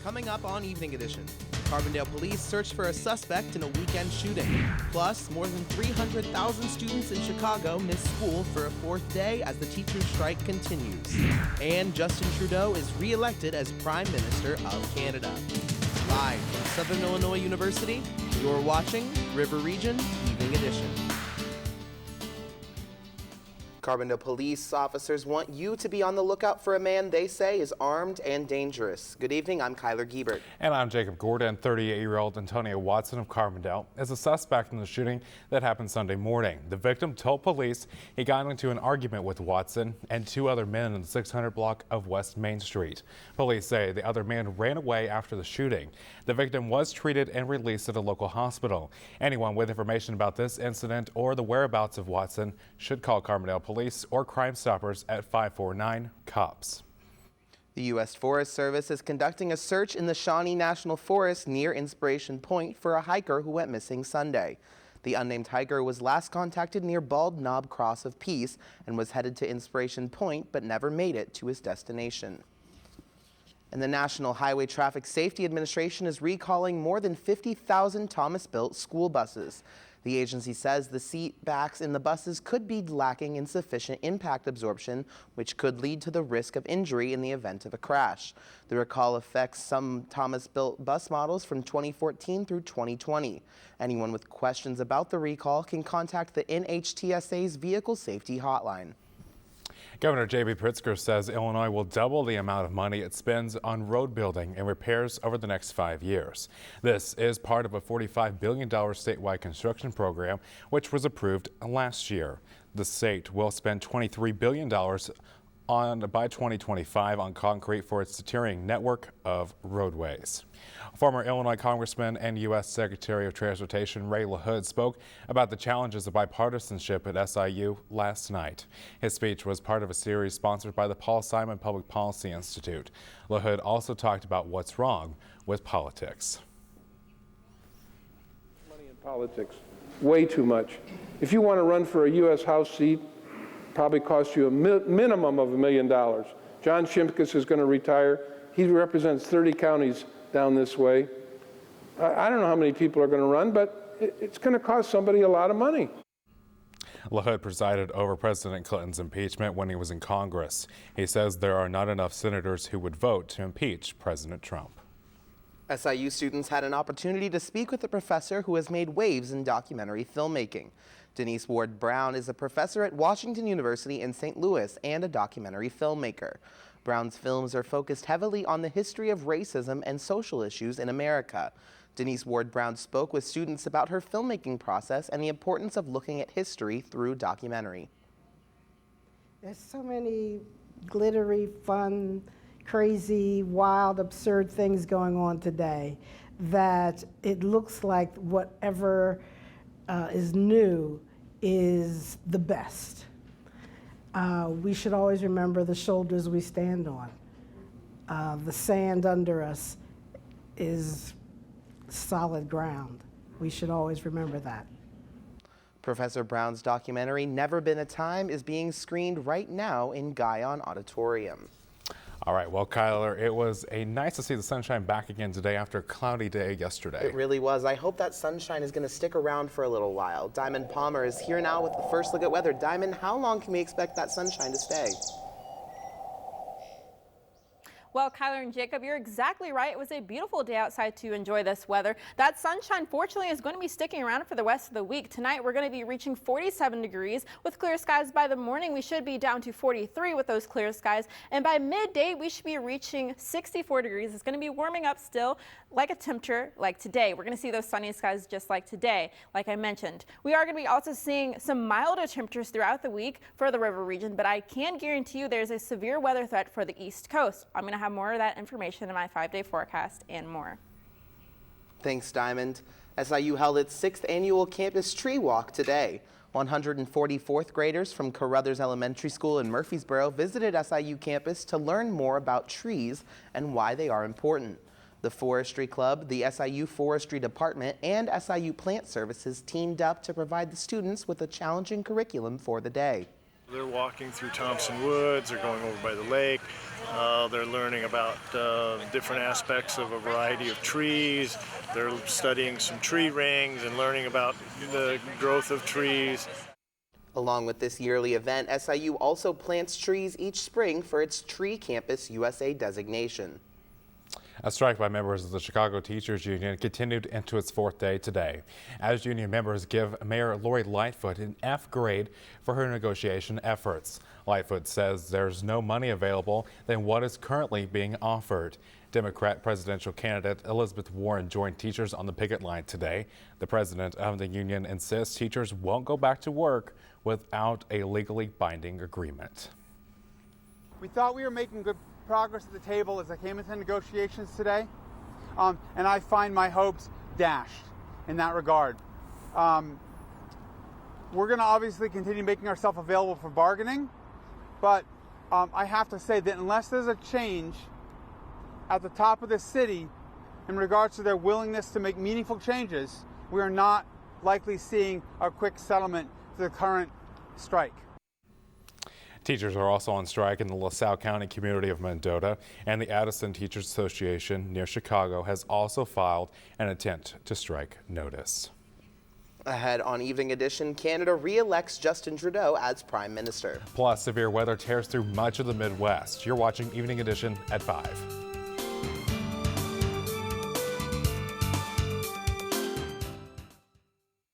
Coming up on Evening Edition, Carbondale police search for a suspect in a weekend shooting. Plus, more than 300,000 students in Chicago miss school for a fourth day as the teachers' strike continues. And Justin Trudeau is re-elected as Prime Minister of Canada. Live from Southern Illinois University, you're watching River Region Evening Edition. Carbondale police officers want you to be on the lookout for a man they say is armed and dangerous. Good evening, I'm Kyler Giebert. And I'm Jacob Gordon. 38-year-old Antonio Watson of Carbondale is a suspect in the shooting that happened Sunday morning. The victim told police he got into an argument with Watson and two other men in the 600 block of West Main Street. Police say the other man ran away after the shooting. The victim was treated and released at a local hospital. Anyone with information about this incident or the whereabouts of Watson should call Carbondale Police or Crime Stoppers at 549-COPS. The U.S. Forest Service is conducting a search in the Shawnee National Forest near Inspiration Point for a hiker who went missing Sunday. The unnamed hiker was last contacted near Bald Knob Cross of Peace and was headed to Inspiration Point but never made it to his destination. And the National Highway Traffic Safety Administration is recalling more than 50,000 Thomas-built school buses. The agency says the seat backs in the buses could be lacking in sufficient impact absorption, which could lead to the risk of injury in the event of a crash. The recall affects some Thomas-built bus models from 2014 through 2020. Anyone with questions about the recall can contact the NHTSA's Vehicle Safety Hotline. Governor J.B. Pritzker says Illinois will double the amount of money it spends on road building and repairs over the next 5 years. This is part of a $45 billion statewide construction program, which was approved last year. The state will spend $23 billion by 2025 on concrete for its deteriorating network of roadways. Former Illinois Congressman and U.S. Secretary of Transportation Ray LaHood spoke about the challenges of bipartisanship at SIU last night. His speech was part of a series sponsored by the Paul Simon Public Policy Institute. LaHood also talked about what's wrong with politics. Money in politics, way too much. If you want to run for a U.S. House seat, probably cost you a minimum of $1 million. John Shimkus is going to retire. He represents 30 counties down this way. I don't know how many people are going to run, but it's going to cost somebody a lot of money. LaHood presided over President Clinton's impeachment when he was in Congress. He says there are not enough senators who would vote to impeach President Trump. SIU students had an opportunity to speak with a professor who has made waves in documentary filmmaking. Denise Ward Brown is a professor at Washington University in St. Louis and a documentary filmmaker. Brown's films are focused heavily on the history of racism and social issues in America. Denise Ward Brown spoke with students about her filmmaking process and the importance of looking at history through documentary. There's so many glittery, fun, crazy, wild, absurd things going on today that it looks like whatever is new is the best. We should always remember the shoulders we stand on. The sand under us is solid ground. We should always remember that. Professor Brown's documentary, Never Been a Time, is being screened right now in Guyon Auditorium. All right, well, Kyler, it was nice to see the sunshine back again today after a cloudy day yesterday. It really was. I hope that sunshine is going to stick around for a little while. Diamond Palmer is here now with the first look at weather. Diamond, how long can we expect that sunshine to stay? Well, Kyler and Jacob, you're exactly right. It was a beautiful day outside to enjoy this weather. That sunshine, fortunately, is going to be sticking around for the rest of the week. Tonight, we're going to be reaching 47 degrees with clear skies. By the morning, we should be down to 43 with those clear skies. And by midday, we should be reaching 64 degrees. It's going to be warming up still like a temperature like today. We're going to see those sunny skies just like today, like I mentioned. We are going to be also seeing some milder temperatures throughout the week for the river region, but I can guarantee you there's a severe weather threat for the East Coast. I'm going to have more of that information in my 5-day forecast and more. Thanks, Diamond. SIU held its 6th annual campus tree walk today. 140 fourth graders from Carruthers Elementary School in Murfreesboro visited SIU campus to learn more about trees and why they are important. The Forestry Club, the SIU Forestry Department, and SIU Plant Services teamed up to provide the students with a challenging curriculum for the day. They're walking through Thompson Woods, they're going over by the lake, they're learning about different aspects of a variety of trees, they're studying some tree rings and learning about the growth of trees. Along with this yearly event, SIU also plants trees each spring for its Tree Campus USA designation. A strike by members of the Chicago Teachers Union continued into its 4th day today, as union members give Mayor Lori Lightfoot an F grade for her negotiation efforts. Lightfoot says there's no money available than what is currently being offered. Democrat presidential candidate Elizabeth Warren joined teachers on the picket line today. The president of the union insists teachers won't go back to work without a legally binding agreement. We thought we were making good progress at the table as I came into negotiations today, and I find my hopes dashed in that regard. We're going to obviously continue making ourselves available for bargaining, but I have to say that unless there's a change at the top of the city in regards to their willingness to make meaningful changes, we are not likely seeing a quick settlement to the current strike. Teachers are also on strike in the LaSalle County community of Mendota, and the Addison Teachers Association near Chicago has also filed an intent to strike notice. Ahead on Evening Edition, Canada re-elects Justin Trudeau as Prime Minister. Plus, severe weather tears through much of the Midwest. You're watching Evening Edition at 5.